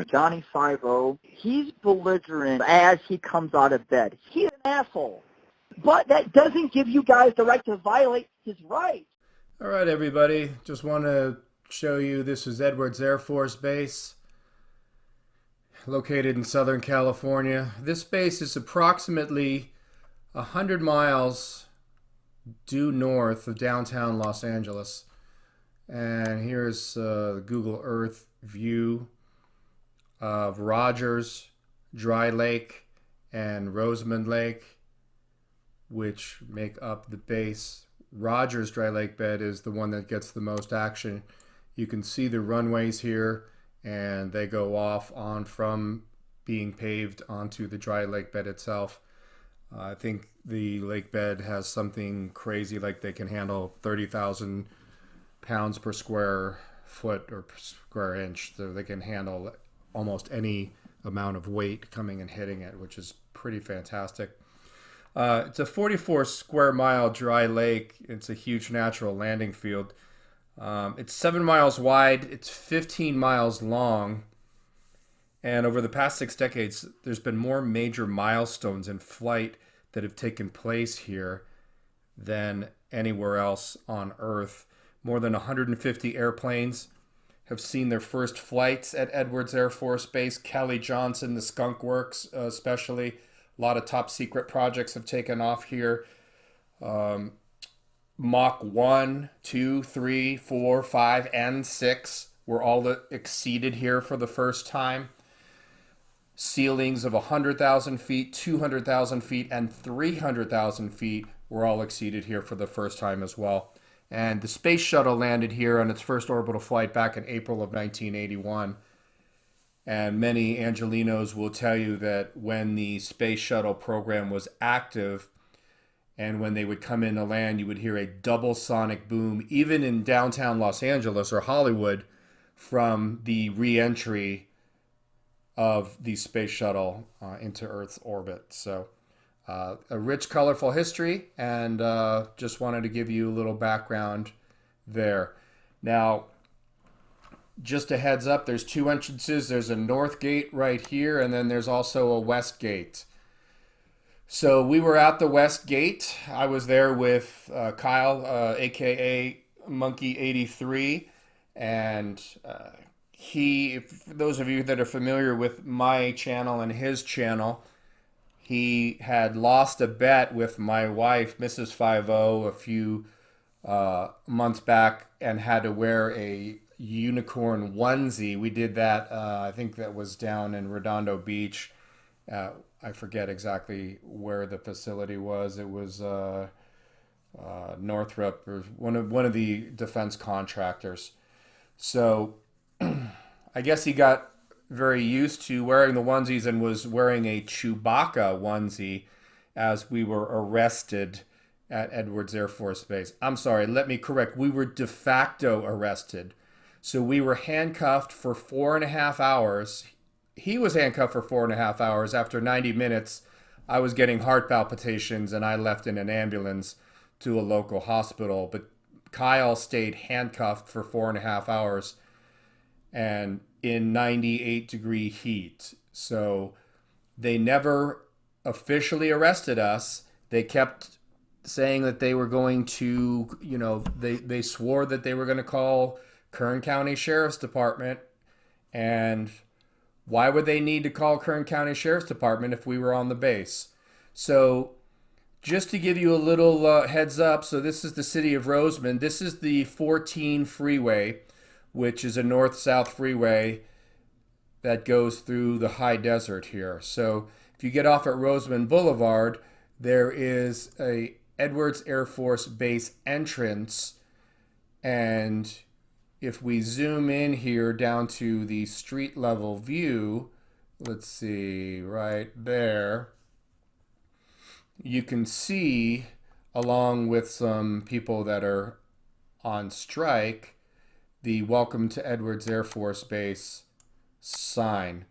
Johnny 5-0, he's belligerent as he comes out of bed. He's an asshole. But that doesn't give you guys the right to violate his rights. All right, everybody. Just want to show you this is Edwards Air Force Base, located in Southern California. This base is approximately 100 miles due north of downtown Los Angeles. And here's a Google Earth view of Rogers, Dry Lake, and Rosamond Lake, which make up the base. Rogers Dry Lake bed is the one that gets the most action. You can see the runways here, and they go off on from being paved onto the dry lake bed itself. I think the lake bed has something crazy, like they can handle 30,000 pounds per square foot or per square inch. So they can handle almost any amount of weight coming and hitting it, which is pretty fantastic. It's a 44 square mile dry lake. It's a huge natural landing field. It's 7 miles wide. It's 15 miles long. And over the past 6 decades, there's been more major milestones in flight that have taken place here than anywhere else on Earth. More than 150 airplanes have seen their first flights at Edwards Air Force Base. Kelly Johnson, the Skunk Works especially. A lot of top secret projects have taken off here. Mach 1, 2, 3, 4, 5, and 6 were all exceeded here for the first time. Ceilings of 100,000 feet, 200,000 feet, and 300,000 feet were all exceeded here for the first time as well. And the space shuttle landed here on its first orbital flight back in April of 1981. And many Angelenos will tell you that when the space shuttle program was active and when they would come in to land, you would hear a double sonic boom, even in downtown Los Angeles or Hollywood, from the re-entry of the space shuttle into Earth's orbit. So a rich, colorful history, and just wanted to give you a little background there. Now, just a heads up, there's 2 entrances. There's a north gate right here, and then there's also a west gate. So we were at the west gate. I was there with Kyle, aka Monkey 83, and he, for those of you that are familiar with my channel and his channel, he had lost a bet with my wife, Mrs. 50, a few months back, and had to wear a unicorn onesie. We did that, I think that was down in Redondo Beach. I forget exactly where the facility was. It was Northrop, or one of the defense contractors. So I guess he got very used to wearing the onesies and was wearing a Chewbacca onesie as we were arrested at Edwards Air Force Base. I'm sorry, let me correct. We were de facto arrested. So we were handcuffed for 4.5 hours. He was handcuffed for 4.5 hours. After 90 minutes, I was getting heart palpitations and I left in an ambulance to a local hospital. But Kyle stayed handcuffed for 4.5 hours and in 98-degree heat. So they never officially arrested us. They kept saying that they were going to, they swore that they were going to call Kern County Sheriff's Department. And why would they need to call Kern County Sheriff's Department if we were on the base? So just to give you a little heads up, so this is the city of Rosamond. This is the 14 freeway, which is a north-south freeway that goes through the high desert here. So if you get off at Rosamond Boulevard, there is a Edwards Air Force Base entrance, and if we zoom in here down to the street level view, let's see, right there, you can see, along with some people that are on strike, the Welcome to Edwards Air Force Base sign.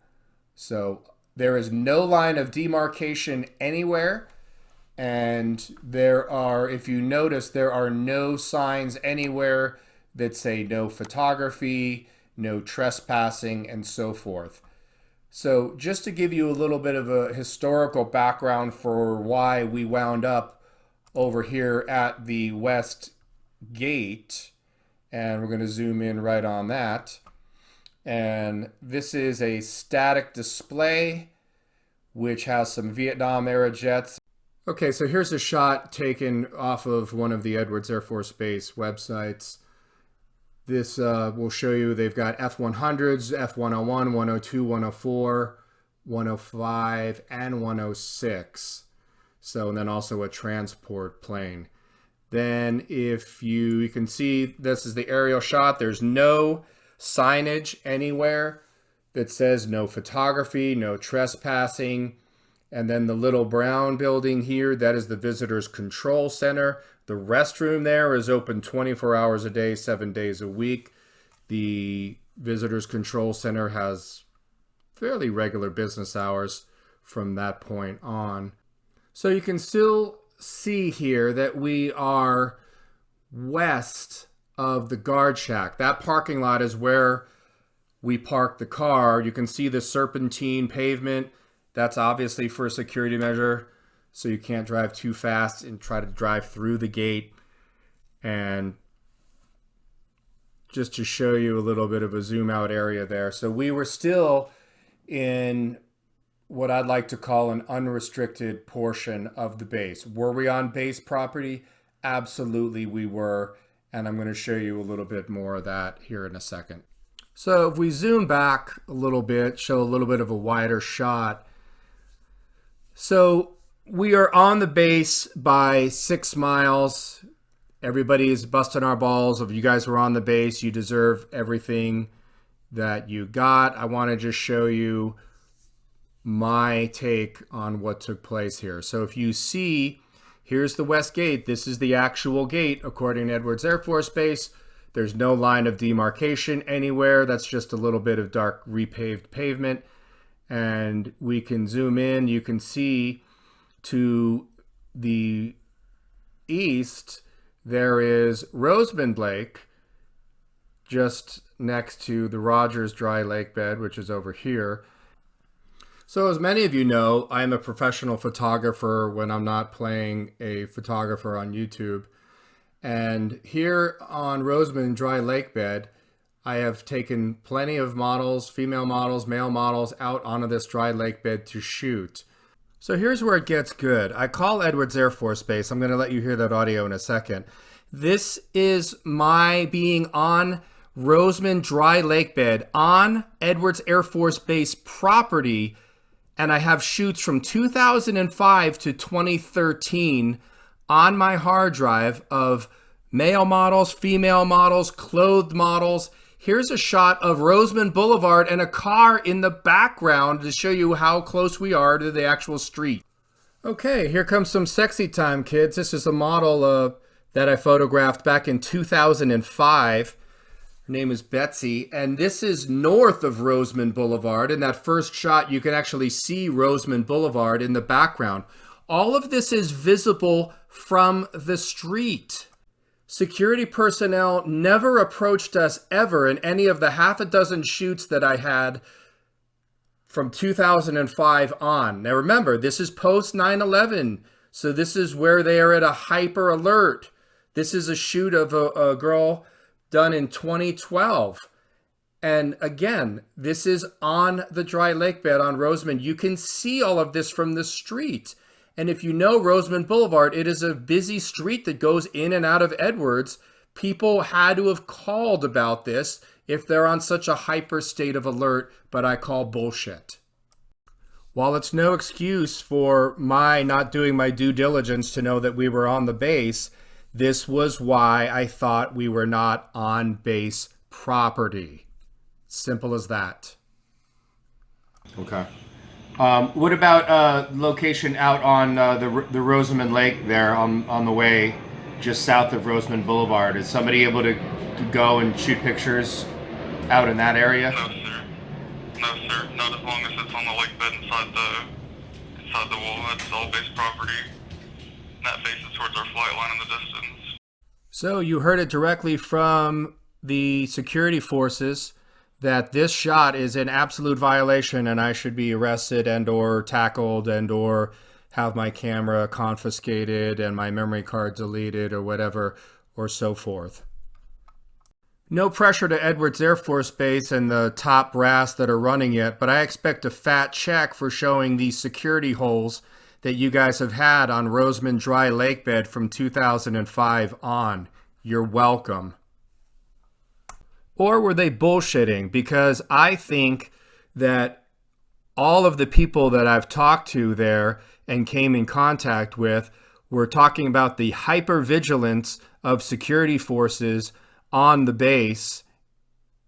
So there is no line of demarcation anywhere. And there are, if you notice, there are no signs anywhere that say no photography, no trespassing, and so forth. So just to give you a little bit of a historical background for why we wound up over here at the West Gate, and we're going to zoom in right on that. And this is a static display which has some Vietnam era jets. Okay, so here's a shot taken off of one of the Edwards Air Force Base websites. This will show you they've got F-100s, F-101, 102, 104, 105, and 106. So, and then also a transport plane. Then if you can see, this is the aerial shot. There's no signage anywhere that says no photography, no trespassing. And then the little brown building here, that is the Visitors Control Center. The restroom there is open 24 hours a day, 7 days a week. The Visitors Control Center has fairly regular business hours from that point on. So you can still see here that we are west of the guard shack. That parking lot is where we park the car. You can see the serpentine pavement. That's obviously for a security measure, so you can't drive too fast and try to drive through the gate. And just to show you a little bit of a zoom out area there. So we were still in what I'd like to call an unrestricted portion of the base. Were we on base property? Absolutely we were. And I'm going to show you a little bit more of that here in a second. So if we zoom back a little bit, show a little bit of a wider shot. So we are on the base by 6 miles. Everybody is busting our balls. If you guys were on the base, you deserve everything that you got. I want to just show you my take on what took place here. So if you see, here's the West Gate. This is the actual gate according to Edwards Air Force Base. There's no line of demarcation anywhere. That's just a little bit of dark repaved pavement. And we can zoom in. You can see to the east, there is Rosamond Lake just next to the Rogers Dry Lake Bed, which is over here. So as many of you know, I'm a professional photographer when I'm not playing a photographer on YouTube. And here on Rosamond Dry Lake Bed, I have taken plenty of models, female models, male models, out onto this dry lake bed to shoot. So here's where it gets good. I call Edwards Air Force Base. I'm going to let you hear that audio in a second. This is my being on Rosamond Dry Lake Bed on Edwards Air Force Base property. And I have shoots from 2005 to 2013 on my hard drive of male models, female models, clothed models. Here's a shot of Rosamond Boulevard and a car in the background to show you how close we are to the actual street. Okay, here comes some sexy time, kids. This is a model that I photographed back in 2005. Her name is Betsy, and this is north of Rosamond Boulevard. In that first shot, you can actually see Rosamond Boulevard in the background. All of this is visible from the street. Security personnel never approached us ever in any of the half a dozen shoots that I had from 2005 on. Now remember, this is post 9/11, so this is where they are at a hyper alert. This is a shoot of a girl done in 2012. And again, this is on the dry lake bed on Rosamond. You can see all of this from the street. And if you know Rosamond Boulevard, it is a busy street that goes in and out of Edwards. People had to have called about this if they're on such a hyper state of alert, but I call bullshit. While it's no excuse for my not doing my due diligence to know that we were on the base, this was why I thought we were not on base property. Simple as that. Okay. What about location out on the Rosamond Lake there on the way just south of Rosamond Boulevard? Is somebody able to go and shoot pictures out in that area? No, sir. No, sir. Not as long as it's on the lake bed inside the wall. That's all base property. And that faces towards our flight line in the distance. So you heard it directly from the security forces that this shot is in absolute violation and I should be arrested and or tackled and or have my camera confiscated and my memory card deleted or whatever, or so forth. No pressure to Edwards Air Force Base and the top brass that are running it, but I expect a fat check for showing the security holes that you guys have had on Roseman Dry Lake Bed from 2005 on. You're welcome. Or were they bullshitting? Because I think that all of the people that I've talked to there and came in contact with were talking about the hypervigilance of security forces on the base,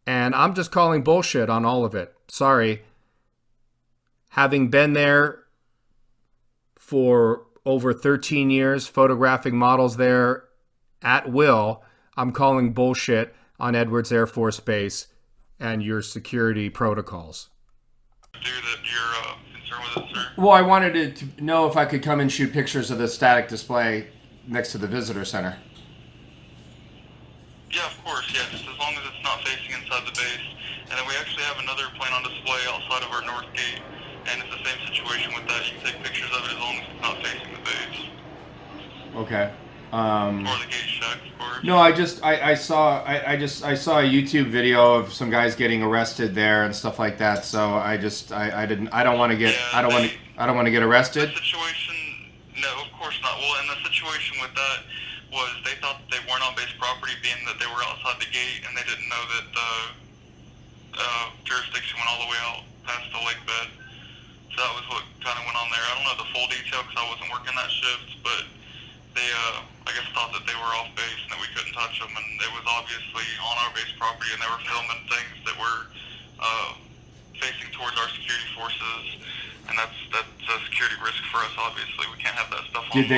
and I'm just calling bullshit on all of it. Sorry. Having been there for over 13 years, photographing models there at will, I'm calling bullshit on Edwards Air Force Base and your security protocols. Do that you're concerned with it, sir? Well, I wanted to know if I could come and shoot pictures of the static display next to the visitor center. Yeah, of course, yeah, just as long as it's not facing inside the base. And then we actually have another plane on display outside of our north gate, and it's the same situation with that. You can take pictures of it as long as it's not facing the base. Okay. Or the gate check, of course. No, I saw a YouTube video of some guys getting arrested there and stuff like that. So I don't want to get arrested. The situation, no, of course not. Well, and the situation with that was they thought that they weren't on base property, being that they were outside the gate, and they didn't know that the jurisdiction went all the way out past the lake bed. So that was what kind of went on there. I don't know the full detail because I wasn't working that shift, but they, I guess, thought that they were off base and that we couldn't touch them, and it was obviously on our base property, and they were filming things that were facing towards our security forces, and that's a security risk for us. Obviously, we can't have that stuff on. Did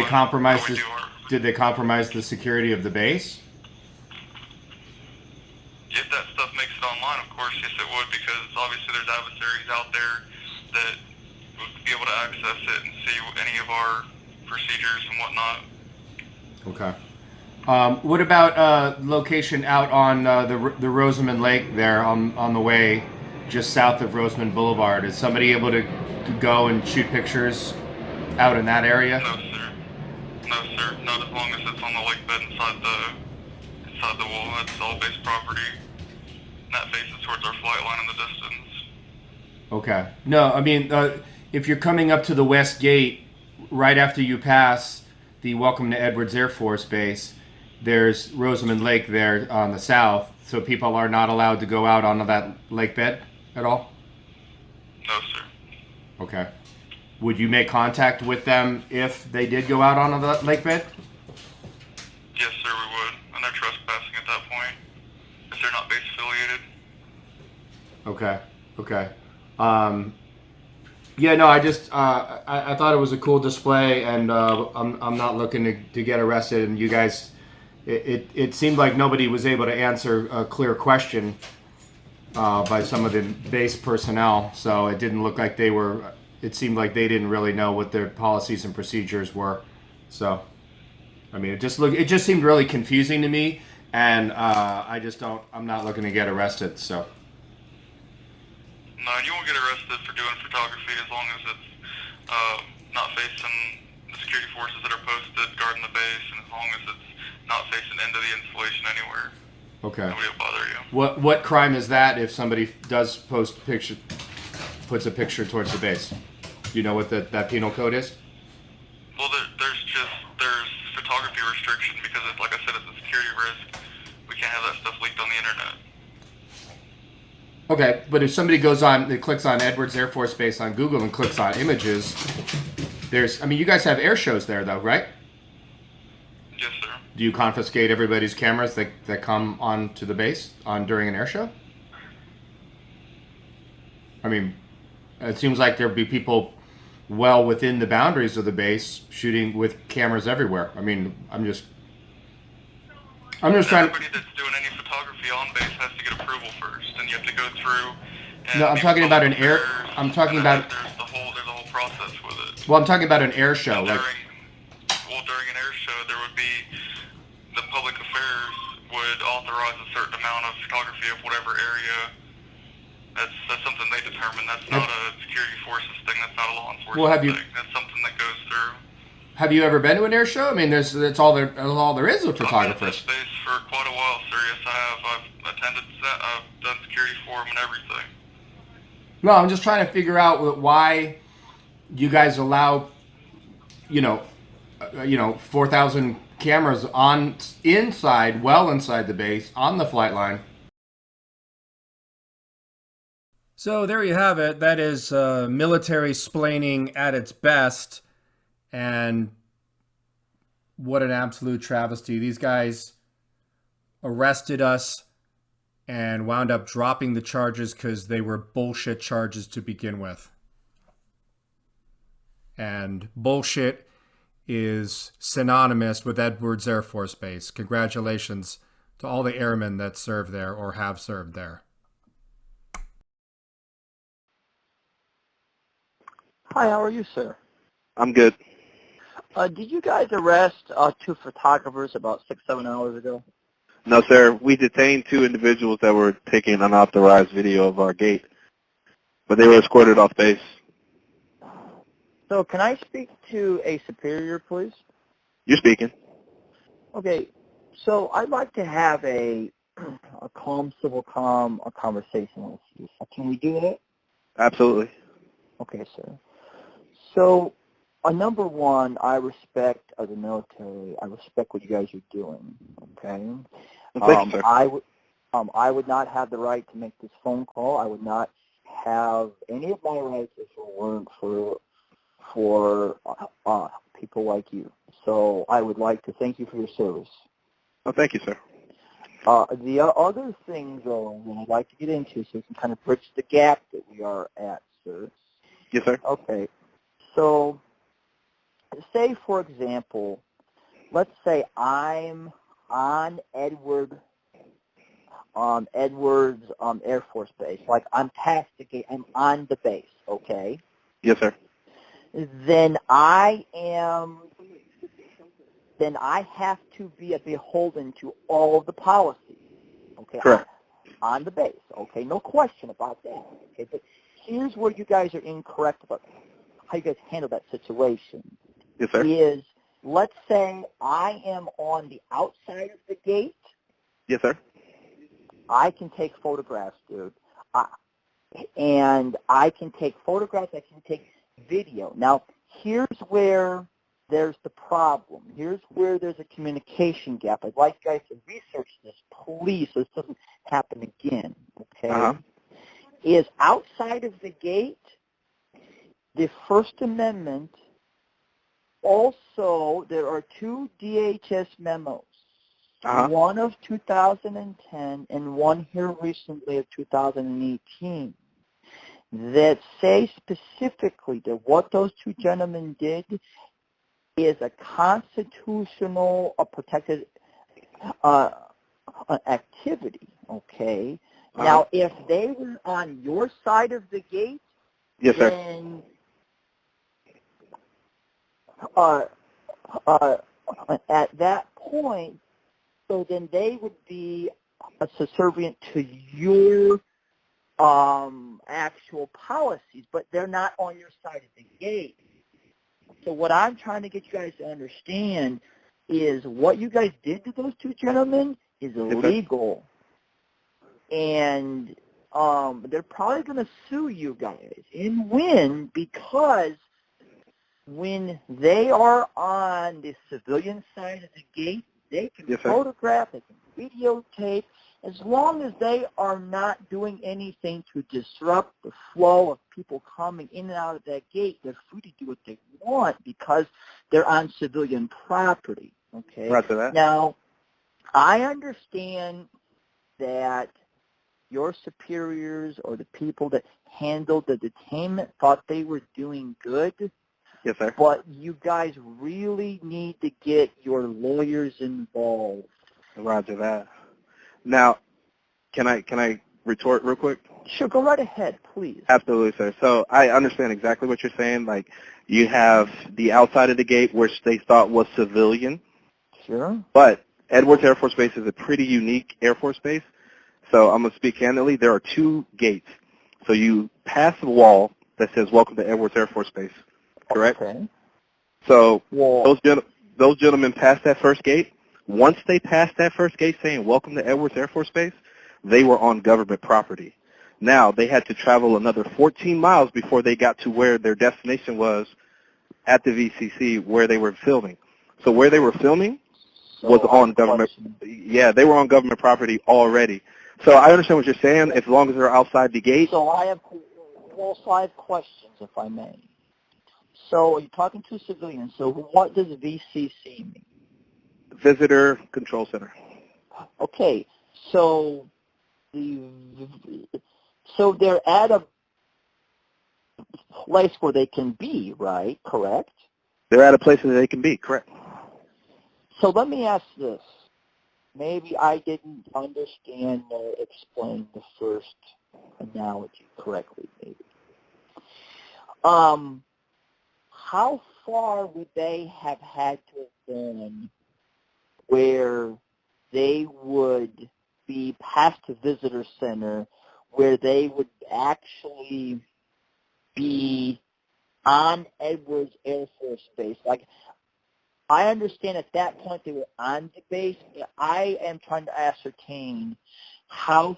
they compromise the security of the base? If that stuff makes it online, of course, yes, it would, because obviously there's adversaries out there that would be able to access it and see any of our procedures and whatnot. Okay. What about location out on the Rosamond Lake there on the way just south of Rosamond Boulevard? Is somebody able to go and shoot pictures out in that area? No, sir. No, sir. Not as long as it's on the lake bed inside the wall. That's all base property. And that faces towards our flight line in the distance. Okay. No, I mean, if you're coming up to the west gate, right after you pass the Welcome to Edwards Air Force Base, there's Rosamond Lake there on the south, so people are not allowed to go out onto that lake bed at all? No, sir. Okay. Would you make contact with them if they did go out onto the lake bed? Yes, sir, we would. And they're trespassing at that point, if they're not base affiliated. Okay. Yeah, no, I just I thought it was a cool display, and I'm not looking to get arrested. And you guys, it seemed like nobody was able to answer a clear question by some of the base personnel, so it didn't look like they were. It seemed like they didn't really know what their policies and procedures were. So, I mean, it just seemed really confusing to me, and I'm not looking to get arrested. So. No, you won't get arrested for doing photography as long as it's not facing the security forces that are posted guarding the base, and as long as it's not facing into the installation anywhere. Okay. Nobody will bother you. What crime is that if somebody does puts a picture towards the base? Do you know what that penal code is? Well, there's photography restriction because it's, like I said, it's a security risk. We can't have that stuff leaked on the internet. Okay, but if somebody clicks on Edwards Air Force Base on Google and clicks on images, you guys have air shows there though, right? Yes, sir. Do you confiscate everybody's cameras that come onto the base during an air show? I mean, it seems like there'd be people well within the boundaries of the base shooting with cameras everywhere. I mean, I'm just trying to... Everybody that's doing any photography on base has to get approval first, and you have to go through... No, I'm talking about an air... I'm talking about... There's a whole process with it. Well, I'm talking about an air show. During an air show, there would be... The public affairs would authorize a certain amount of photography of whatever area That's something they determine. That's not a security forces thing. That's not a law enforcement Well, have you thing. That's something that goes through. have you ever been to an air show? I mean, that's all there is with I've been at photographers. this space for quite a while, sir. Yes, I have. I've attended. I've done security for them and everything. No, I'm just trying to figure out why you guys allow, 4,000 cameras on inside, well inside the base, on the flight line. So there you have it. That is military splaining at its best, and what an absolute travesty. These guys arrested us and wound up dropping the charges because they were bullshit charges to begin with. And bullshit is synonymous with Edwards Air Force Base. Congratulations to all the airmen that serve there or have served there. Hi, how are you, sir? I'm good. Did you guys arrest 2 photographers about 6-7 hours ago? No, sir. We detained 2 individuals that were taking unauthorized video of our gate, but they were escorted off base. So can I speak to a superior, please? You're speaking. Okay, so I'd like to have a calm, civil, conversation with you. Can we do that? Absolutely. Okay, sir. So, number one, I respect, as a military, I respect what you guys are doing, okay? Well, thank you, sir. I would not have the right to make this phone call. I would not have any of my rights if it weren't for people like you. So I would like to thank you for your service. Well, thank you, sir. The other things, though, that I'd like to get into so we can kind of bridge the gap that we are at, sir. Yes, sir. Okay. So say, for example, let's say I'm on Edwards Air Force Base. Like I'm past the gate. I'm on the base, okay? Yes, sir. Then I have to be beholden to all of the policies, okay? Correct. On the base, okay? No question about that, okay? But here's where you guys are incorrect about how you guys handle that situation. Yes, sir. Is, let's say I am on the outside of the gate. Yes, sir. I can take photographs, dude. And I can take photographs, I can take video. Now, here's where there's the problem. Here's where there's a communication gap. I'd like you guys to research this, please, so this doesn't happen again, okay? Uh-huh. Is outside of the gate, the First Amendment, also, there are 2 DHS memos, one of 2010 and one here recently of 2018, that say specifically that what those 2 gentlemen did is a constitutional protected activity, okay? Now, if they were on your side of the gate, yes, sir. then at that point, so then they would be subservient to your actual policies, but they're not on your side of the gate. So what I'm trying to get you guys to understand is what you guys did to those 2 gentlemen is illegal. And they're probably going to sue you guys and win, because when they are on the civilian side of the gate, they can photograph, they can videotape, as long as they are not doing anything to disrupt the flow of people coming in and out of that gate. They're free to do what they want because they're on civilian property, okay? Right to that. Now, I understand that your superiors or the people that handled the detainment thought they were doing good. Yes, sir. But you guys really need to get your lawyers involved. Roger that. Now, can I retort real quick? Sure, go right ahead, please. Absolutely, sir. So I understand exactly what you're saying. Like, you have the outside of the gate, which they thought was civilian. Sure. But Edwards Air Force Base is a pretty unique Air Force Base. So I'm going to speak candidly. There are 2 gates. So you pass the wall that says "Welcome to Edwards Air Force Base," correct? Okay. So Well, those gentlemen passed that first gate. Once they passed that first gate saying "Welcome to Edwards Air Force Base," they were on government property. Now they had to travel another 14 miles before they got to where their destination was at the VCC where they were filming. So where they were filming was on government. Yeah, they were on government property already. So I understand what you're saying. As long as they're outside the gate. So I have 5 questions, if I may. So you're talking to civilians. So what does VCC mean? Visitor Control Center. Okay. So they're at a place where they can be, right? Correct? They're at a place where they can be, correct. So let me ask this. Maybe I didn't understand or explain the first analogy correctly, maybe. How far would they have had to have gone where they would be past the visitor center, where they would actually be on Edwards Air Force Base? Like, I understand at that point they were on the base. I am trying to ascertain how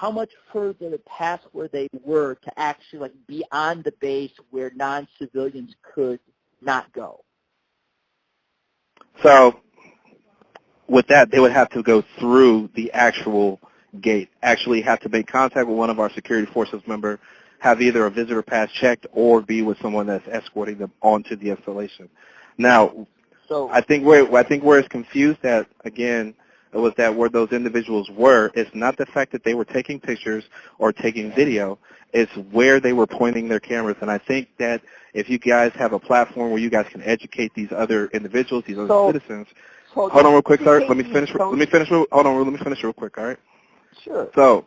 much further past where they were to actually like be on the base where non-civilians could not go. So with that, they would have to go through the actual gate, actually have to make contact with one of our security forces member, have either a visitor pass checked or be with someone that's escorting them onto the installation. Now, so I think where it's confused at, again, it was that where those individuals were, it's not the fact that they were taking pictures or taking video, it's where they were pointing their cameras. And I think that if you guys have a platform where you guys can educate these other individuals, these other citizens. Hold on real quick, sir. Let me finish real quick, all right? Sure. So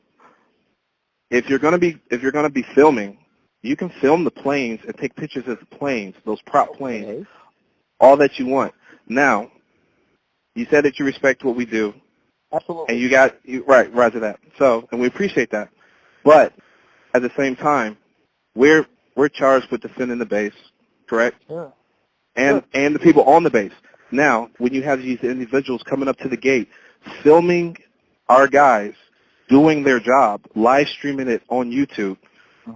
if you're gonna be filming, you can film the planes and take pictures of the planes, those prop planes, all that you want. Now, you said that you respect what we do. Absolutely. And right to that. So, and we appreciate that. But at the same time, we're charged with defending the base, correct? Sure. And the people on the base. Now, when you have these individuals coming up to the gate, filming our guys doing their job, live streaming it on YouTube,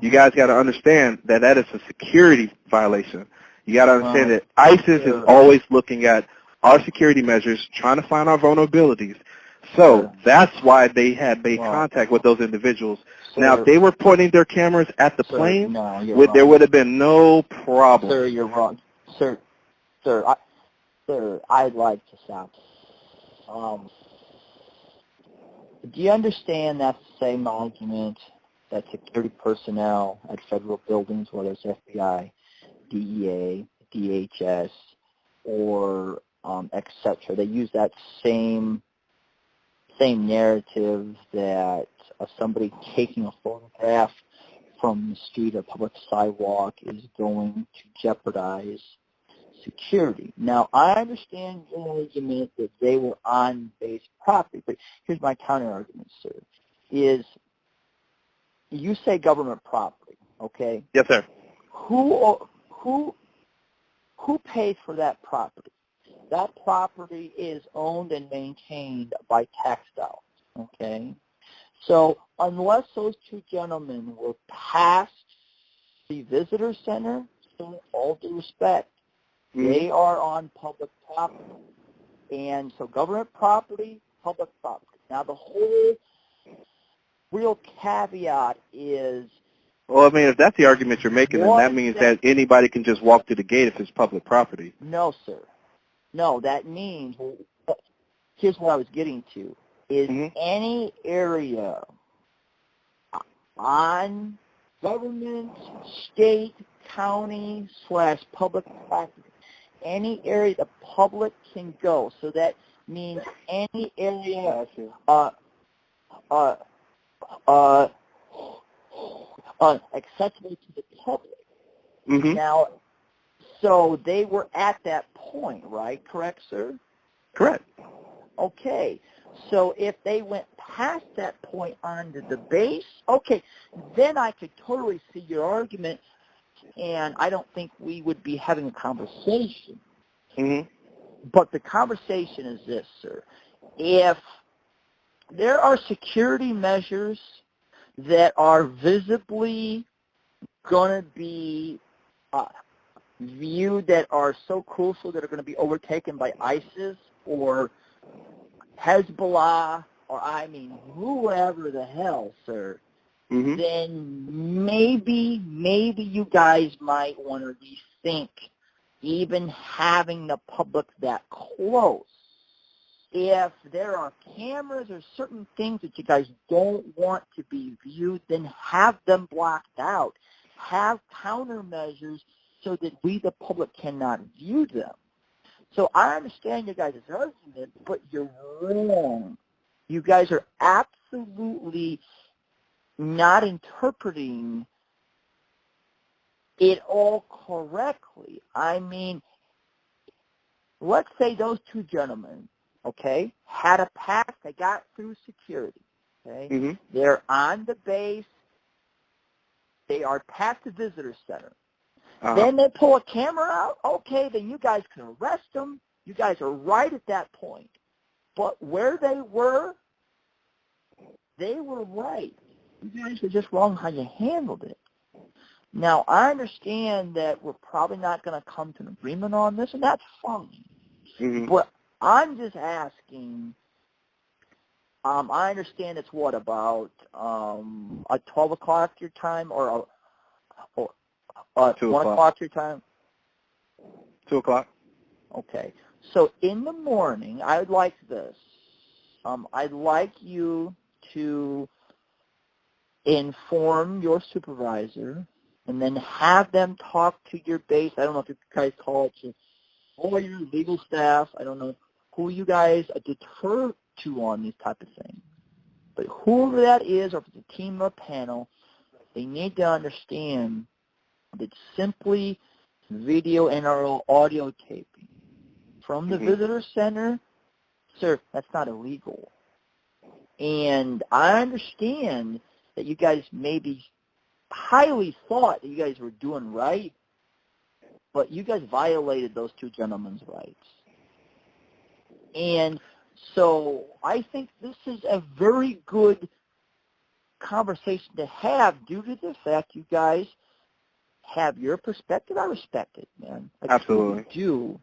you guys got to understand that that is a security violation. You got to understand that ISIS is always looking at our security measures, trying to find our vulnerabilities. So that's why they had made contact with those individuals. Now, if they were pointing their cameras at the plane, there would have been no problem. Sir, you're wrong. Sir, I'd like to stop. Do you understand that's the same argument that security personnel at federal buildings, whether it's FBI, DEA, DHS, or etc., they use that same narrative that somebody taking a photograph from the street or public sidewalk is going to jeopardize security. Now, I understand your argument that they were on base property, but here's my counter argument, sir, is you say government property, okay? Yes, sir. Who pays for that property? That property is owned and maintained by tax dollars, okay? So unless those two gentlemen were past the visitor center, so all due respect, they are on public property. And so government property, public property. Now the whole real caveat is... Well, I mean, if that's the argument you're making, then that means that anybody can just walk through the gate if it's public property. No, sir. No, that means, here's what I was getting to, is any area on government, state, county / public property, any area the public can go. So that means any area accessible to the public. Now, so they were at that point, right? Correct, sir? Correct. Okay. So if they went past that point onto the base, okay, then I could totally see your argument, and I don't think we would be having a conversation. Mm-hmm. But the conversation is this, sir. If there are security measures that are visibly going to be viewed that are so crucial that are going to be overtaken by ISIS or Hezbollah or, I mean, whoever the hell, sir, then maybe you guys might want to rethink even having the public that close. If there are cameras or certain things that you guys don't want to be viewed, then have them blocked out. Have countermeasures so that we, the public, cannot view them. So I understand you guys' argument, but you're wrong. You guys are absolutely not interpreting it all correctly. I mean, let's say those two gentlemen, okay, had a pass, they got through security, okay? They're on the base, they are past the visitor center. Then they pull a camera out, okay, then you guys can arrest them. You guys are right at that point. But where they were right. You guys were just wrong how you handled it. Now, I understand that we're probably not going to come to an agreement on this, and that's fine. But I'm just asking, I understand it's what, about at 12 o'clock your time or 2 1 o'clock your time? 2 o'clock. Okay. So in the morning, I would like this. I'd like you to inform your supervisor and then have them talk to your base. I don't know if you guys call it to all your legal staff. I don't know who you guys deter to on these type of things. But whoever that is, or if it's a team or a panel, they need to understand that simply video and or audio taping from the visitor center, sir, that's not illegal. And I understand that you guys maybe highly thought that you guys were doing right, but you guys violated those two gentlemen's rights. And so I think this is a very good conversation to have due to the fact you guys have your perspective. I respect it, man. I Absolutely do.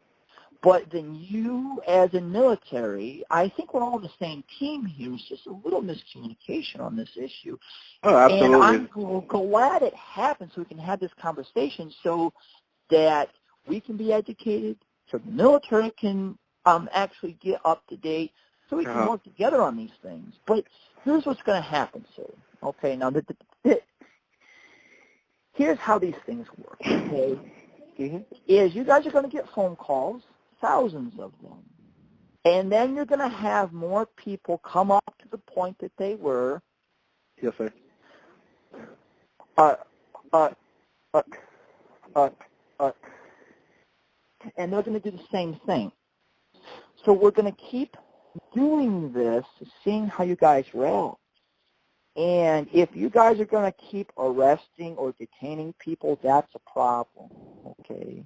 But then you, as a military, I think we're all on the same team here. It's just a little miscommunication on this issue. Oh, absolutely. And I'm glad it happened so we can have this conversation so that we can be educated, so the military can actually get up to date, so we can work together on these things. But here's what's going to happen, sir. Okay, now here's how these things work, okay? Is you guys are going to get phone calls, thousands of them. And then you're going to have more people come up to the point that they were. Yes, sir. And they're going to do the same thing. So we're going to keep doing this, seeing how you guys react. And if you guys are going to keep arresting or detaining people, that's a problem, okay?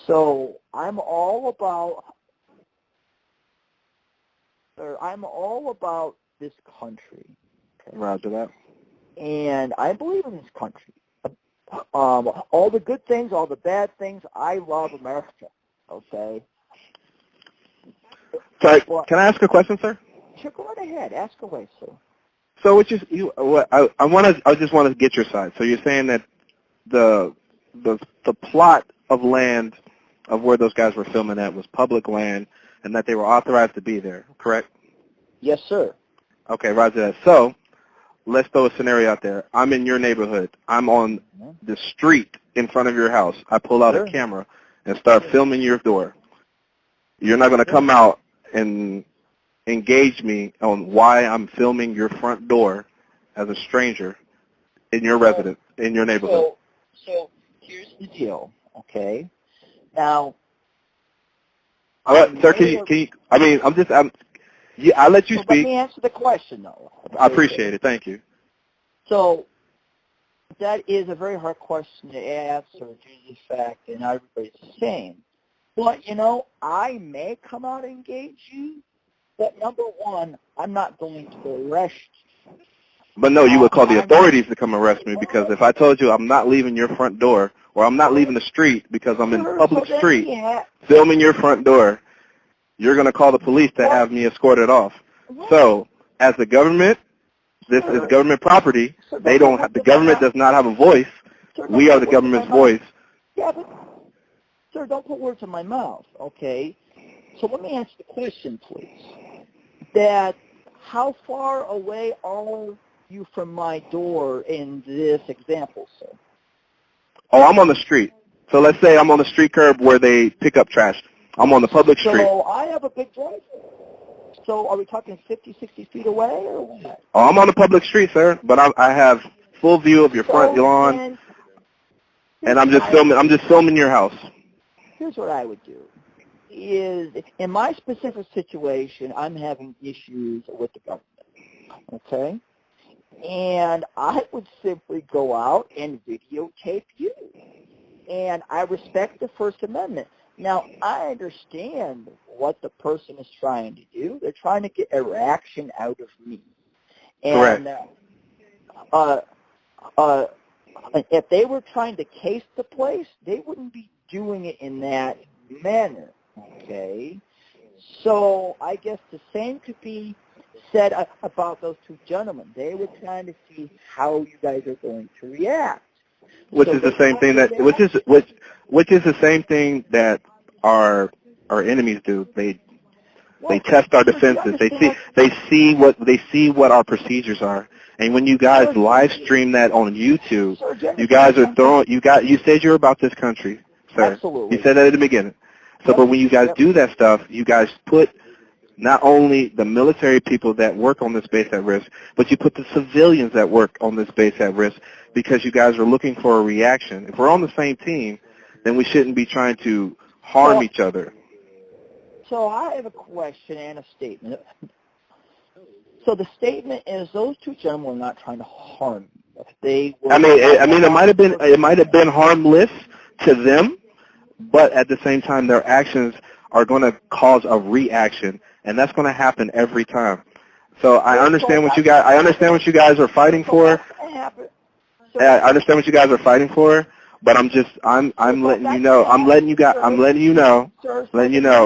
So I'm all about this country. Okay? Roger that. And I believe in this country. All the good things, all the bad things, I love America, okay? Sorry, can I ask a question, sir? Sure, go right ahead. Ask away, sir. So I just want to get your side. So you're saying that the plot of land of where those guys were filming at was public land and that they were authorized to be there, correct? Yes, sir. Okay, roger that. So let's throw a scenario out there. I'm in your neighborhood. I'm on the street in front of your house. I pull out a camera and start filming your door. You're not going to come out and engage me on why I'm filming your front door as a stranger in your residence, in your neighborhood. So here's the deal, okay? Now, sir, can you? I mean, Yeah, I'll let you So speak. let me answer the question, though. I appreciate it. Thank you. So that is a very hard question to answer due to the fact that not everybody's the same. But, I may come out and engage you, but number one, I'm not going to arrest you. But no, you would call the authorities to come arrest me, because if I told you I'm not leaving your front door, or I'm not leaving the street because I'm in public street filming your front door, you're going to call the police to have me escorted off. So, as the government, this is government property. They don't have, the government does not have a voice. We are the government's voice. Yeah, but, sir, don't put words in my mouth, okay? So let me answer the question, please. That how far away are you from my door in this example, sir? Oh, I'm on the street. So let's say I'm on the street curb where they pick up trash. I'm on the public street. So I have a big driveway. So are we talking 50, 60 feet away or what? Oh, I'm on the public street, sir, but I have full view of your front lawn, and I'm just filming your house. Here's what I would do. Is in my specific situation, I'm having issues with the government, okay? And I would simply go out and videotape you. And I respect the First Amendment. Now, I understand what the person is trying to do. They're trying to get a reaction out of me. And if they were trying to case the place, they wouldn't be doing it in that manner, okay? So I guess the same could be said about those two gentlemen. They were trying to see how you guys are going to react. Which is the same thing that which is the same thing that our enemies do. They test our defenses. They see what our procedures are. And when you guys live stream that on YouTube, you guys are throwing. You said you're about this country, sir. Absolutely. You said that at the beginning. So, but when you guys do that stuff, you guys put not only the military people that work on this base at risk, but you put the civilians that work on this base at risk, because you guys are looking for a reaction. If we're on the same team, then we shouldn't be trying to harm each other. So I have a question and a statement. So the statement is those two gentlemen are not trying to harm you. It might have been harmless to them, but at the same time, their actions are going to cause a reaction, and that's going to happen every time. So I understand what you guys are fighting for. I understand what you guys are fighing for, but I'm letting you know. I'm letting you know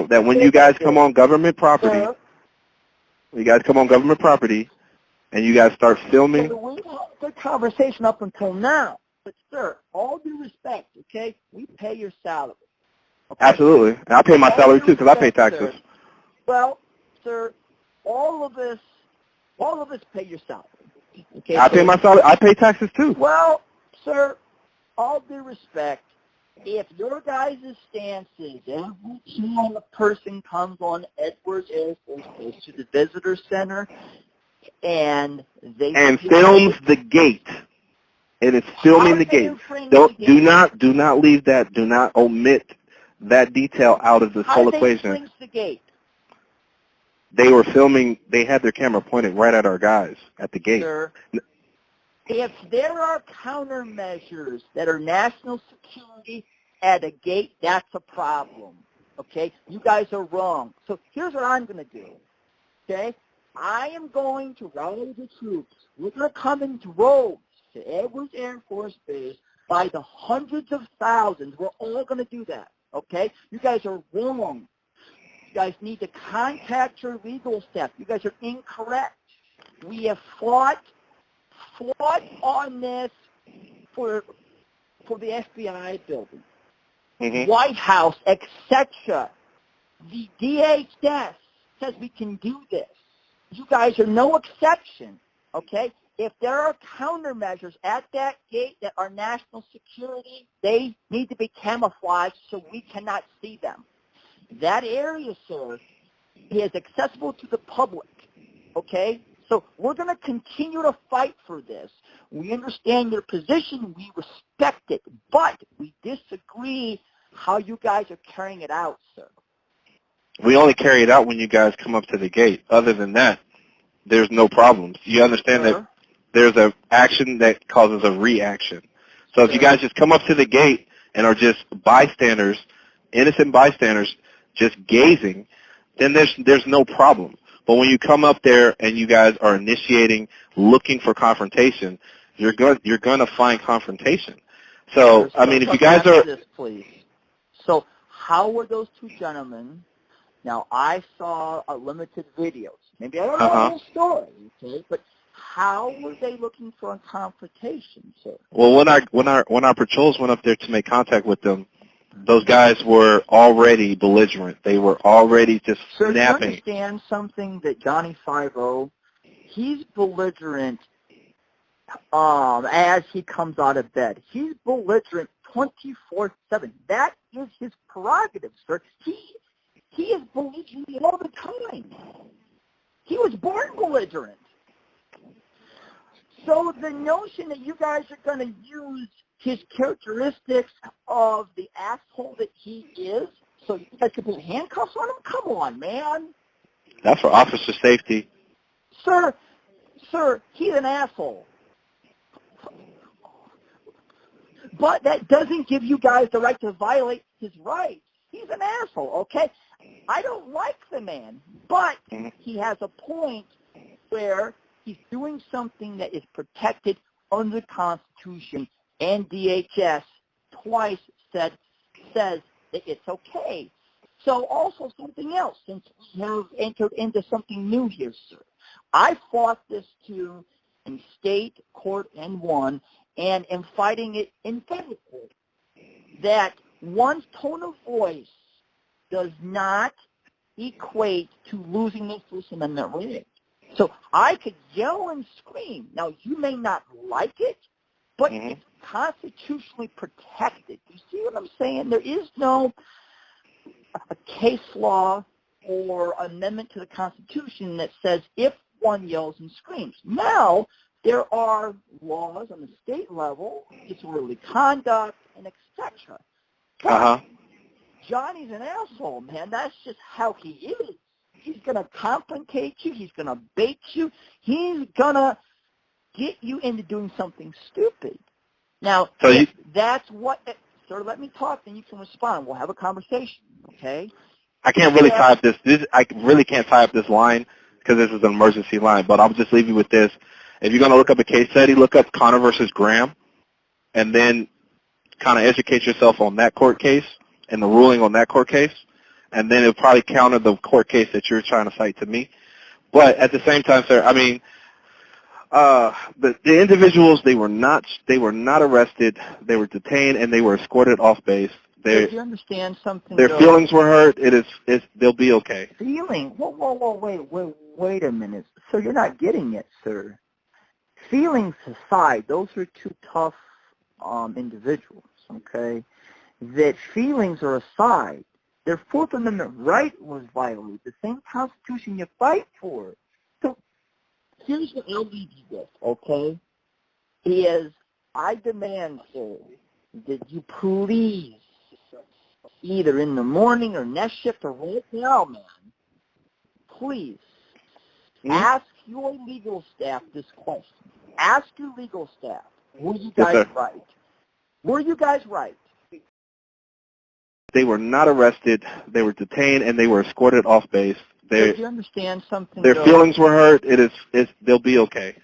that when you guys come on government property, and you guys start filming. So we've had a good conversation up until now, but sir, all due respect, okay, we pay your salary. Okay? Absolutely, and I pay my salary too because I pay taxes. Sir. Well, sir, all of us pay your salary. Okay, I pay my salary. I pay taxes too. Well, sir, all due respect, if your guys' stance is every time a person comes on Edwards Air Force Base to the visitor center and films the gate, and it's filming the gate. Do not leave that. Do not omit that detail out of this whole equation. How do they the gate? They were filming. They had their camera pointed right at our guys at the gate. Sir, if there are countermeasures that are national security at a gate, that's a problem. Okay? You guys are wrong. So here's what I'm going to do. Okay? I am going to rally the troops. We're going to come in droves to Edwards Air Force Base by the hundreds of thousands. We're all going to do that. Okay? You guys are wrong. You guys need to contact your legal staff. You guys are incorrect. We have fought on this for the FBI building, White House, etc. The DHS says we can do this. You guys are no exception, okay? If there are countermeasures at that gate that are national security, they need to be camouflaged so we cannot see them. That area, sir, is accessible to the public, okay? So we're going to continue to fight for this. We understand your position. We respect it. But we disagree how you guys are carrying it out, sir. we only carry it out when you guys come up to the gate. Other than that, there's no problems. You understand that there's an action that causes a reaction. So if you guys just come up to the gate and are just bystanders, innocent bystanders, just gazing, then there's no problem. But when you come up there and you guys are initiating, looking for confrontation, you're going to find confrontation. So I mean, if you guys are this, please. So how were those two gentlemen? Now I saw a limited videos. Maybe I don't know the whole story, okay? But how were they looking for a confrontation, sir? Well, when our patrols went up there to make contact with them, those guys were already belligerent. They were already just Sir, snapping. Do you understand something that Johnny 5-0, he's belligerent as he comes out of bed. He's belligerent 24/7. That is his prerogative, sir. He is belligerent all the time. He was born belligerent. So the notion that you guys are going to use his characteristics of the asshole that he is, so you guys can put handcuffs on him? Come on, man. That's for officer safety. Sir, he's an asshole. But that doesn't give you guys the right to violate his rights. He's an asshole, okay? I don't like the man, but he has a point where he's doing something that is protected under the Constitution, and DHS twice says that it's okay. So also something else, since we have entered into something new here, sir. I fought this too in state court and won, and am fighting it in federal court, that one's tone of voice does not equate to losing the First Amendment right. So I could yell and scream. Now, you may not like it, but it's constitutionally protected. You see what I'm saying? There is no a case law or amendment to the Constitution that says if one yells and screams. Now, there are laws on the state level, disorderly conduct, and etc. But Johnny's an asshole, man. That's just how he is. He's going to confrontate you. He's going to bait you. He's going to get you into doing something stupid. Now, so that's what... Sir, let me talk, then you can respond. We'll have a conversation, okay? I can't really tie up this. I really can't tie up this line because this is an emergency line, but I'll just leave you with this. If you're going to look up a case study, look up Connor versus Graham, and then kind of educate yourself on that court case and the ruling on that court case, and then it'll probably counter the court case that you're trying to cite to me. But at the same time, sir, I mean, the individuals, they were not arrested. They were detained and they were escorted off base. Do you understand something? Their feelings were hurt. They'll be okay. Feeling? Whoa, wait a minute. Sir, you're not getting it, sir. Feelings aside, those are two tough individuals, okay? That feelings are aside. Their Fourth Amendment right was violated. The same Constitution you fight for. So here's what I'll leave you with, okay? Is I demand, sir, that you please, either in the morning or next shift or right now, man, please ask your legal staff this question. Ask your legal staff, were you guys right? Were you guys right? They were not arrested. They were detained and they were escorted off base. Do you understand something? Their feelings were hurt. They'll be okay.